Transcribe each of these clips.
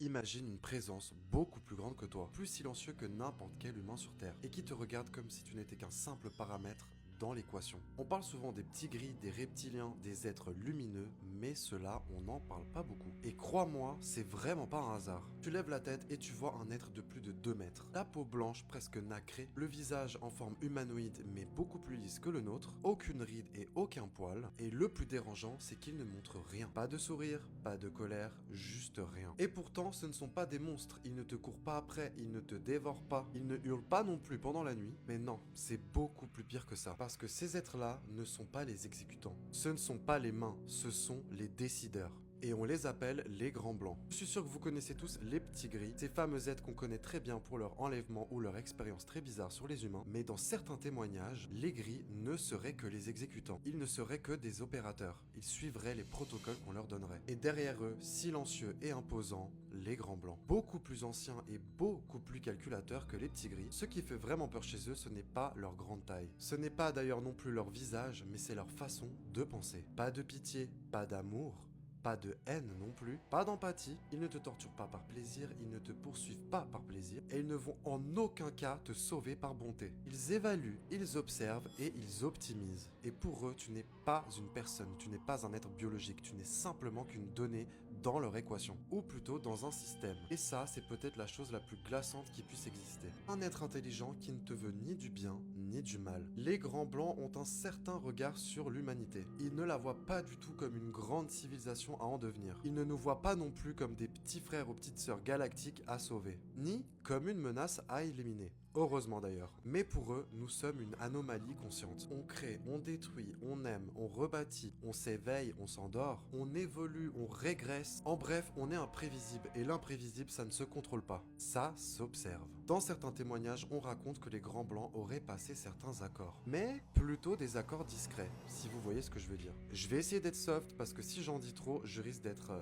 Imagine une présence beaucoup plus grande que toi, plus silencieux que n'importe quel humain sur Terre, et qui te regarde comme si tu n'étais qu'un simple paramètre dans l'équation. On parle souvent des petits gris, des reptiliens, des êtres lumineux, mais cela, on n'en parle pas beaucoup. Et crois-moi, c'est vraiment pas un hasard. Tu lèves la tête et tu vois un être de plus de 2 mètres. La peau blanche, presque nacrée, le visage en forme humanoïde, mais beaucoup plus lisse que le nôtre, aucune ride et aucun poil, et le plus dérangeant, c'est qu'il ne montre rien. Pas de sourire, pas de colère, juste rien. Et pourtant, ce ne sont pas des monstres, ils ne te courent pas après, ils ne te dévorent pas, ils ne hurlent pas non plus pendant la nuit, mais non, c'est beaucoup plus pire que ça. Parce que ces êtres-là ne sont pas les exécutants. Ce ne sont pas les mains, ce sont les décideurs. Et on les appelle les grands blancs. Je suis sûr que vous connaissez tous les petits gris, ces fameux êtres qu'on connaît très bien pour leur enlèvement ou leur expérience très bizarre sur les humains, mais dans certains témoignages, les gris ne seraient que les exécutants. Ils ne seraient que des opérateurs. Ils suivraient les protocoles qu'on leur donnerait. Et derrière eux, silencieux et imposants, les grands blancs. Beaucoup plus anciens et beaucoup plus calculateurs que les petits gris. Ce qui fait vraiment peur chez eux, ce n'est pas leur grande taille. Ce n'est pas d'ailleurs non plus leur visage, mais c'est leur façon de penser. Pas de pitié, pas d'amour, pas de haine non plus, pas d'empathie, ils ne te torturent pas par plaisir, ils ne te poursuivent pas par plaisir, et ils ne vont en aucun cas te sauver par bonté. Ils évaluent, ils observent et ils optimisent. Et pour eux, tu n'es pas une personne, tu n'es pas un être biologique, tu n'es simplement qu'une donnée dans leur équation, ou plutôt dans un système. Et ça, c'est peut-être la chose la plus glaçante qui puisse exister. Un être intelligent qui ne te veut ni du bien, ni du mal. Les grands blancs ont un certain regard sur l'humanité. Ils ne la voient pas du tout comme une grande civilisation à en devenir. Ils ne nous voient pas non plus comme des petits frères ou petites sœurs galactiques à sauver, ni comme une menace à éliminer. Heureusement d'ailleurs. Mais pour eux, nous sommes une anomalie consciente. On crée, on détruit, on aime, on rebâtit, on s'éveille, on s'endort, on évolue, on régresse. En bref, on est imprévisible et l'imprévisible, ça ne se contrôle pas. Ça s'observe. Dans certains témoignages, on raconte que les grands blancs auraient passé certains accords. Mais plutôt des accords discrets, si vous voyez ce que je veux dire. Je vais essayer d'être soft parce que si j'en dis trop, je risque d'être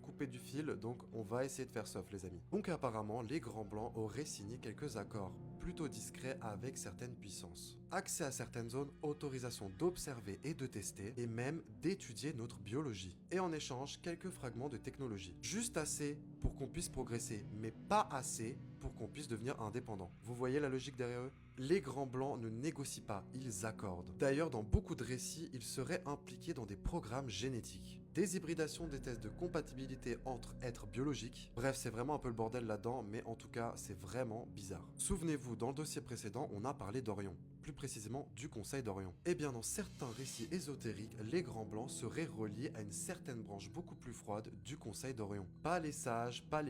coupé du fil, donc on va essayer de faire soft les amis. Donc apparemment, les grands blancs auraient signé quelques accords plutôt discrets avec certaines puissances. Accès à certaines zones, autorisation d'observer et de tester, et même d'étudier notre biologie. Et en échange, quelques fragments de technologie. Juste assez pour qu'on puisse progresser, mais pas assez pour qu'on puisse devenir indépendant. Vous voyez la logique derrière eux? Les grands blancs ne négocient pas, ils accordent. D'ailleurs, dans beaucoup de récits, ils seraient impliqués dans des programmes génétiques. Des hybridations, des tests de compatibilité entre êtres biologiques. Bref, c'est vraiment un peu le bordel là-dedans, mais en tout cas, c'est vraiment bizarre. Souvenez-vous, dans le dossier précédent, on a parlé d'Orion. Plus précisément du Conseil d'Orion. Eh bien, dans certains récits ésotériques, les grands blancs seraient reliés à une certaine branche beaucoup plus froide du Conseil d'Orion. Pas les sages, pas les